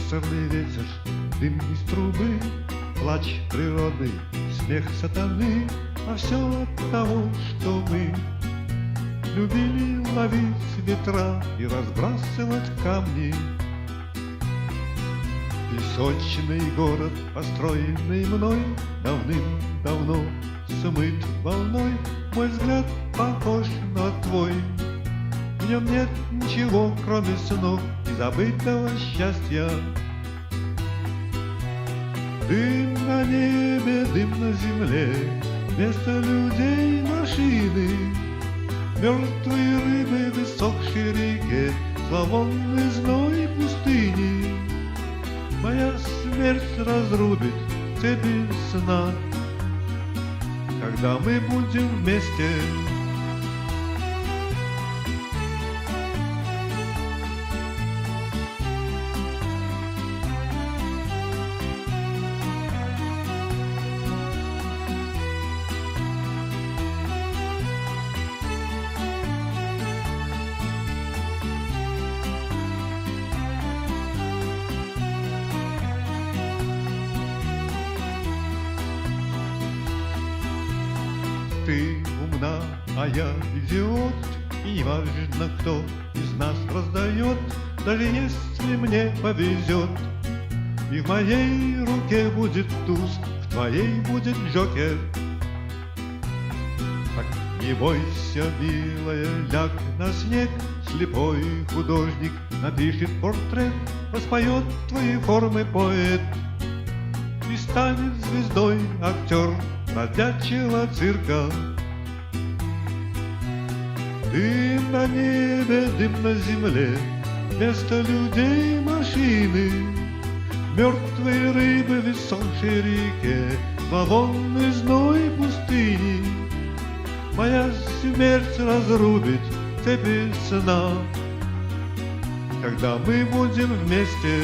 Сырный ветер, дым из трубы, плач природы, смех сатаны, а все от того, что мы любили ловить ветра и разбрасывать камни. Песочный город, построенный мной, давным-давно смыт волной, мой взгляд похож на твой. В нем нет ничего, кроме снов и забытого счастья. Дым на небе, дым на земле, вместо людей машины, мертвые рыбы в иссохшей реке, зловонный зной пустыни. Моя смерть разрубит цепи сна, когда мы будем вместе. Ты умна, а я идиот, и не важно, кто из нас раздает, даже если мне повезет. И в моей руке будет туз, в твоей будет джокер. Так не бойся, милая, ляг на снег, слепой художник напишет портрет, воспоет твои формы поэт, и станет звездой актер бродячего цирка. Дым на небе, дым на земле, вместо людей машины, мертвые рыбы в иссохшей реке, зловонный зной пустыни. Моя смерть разрубит цепи сна, когда мы будем вместе.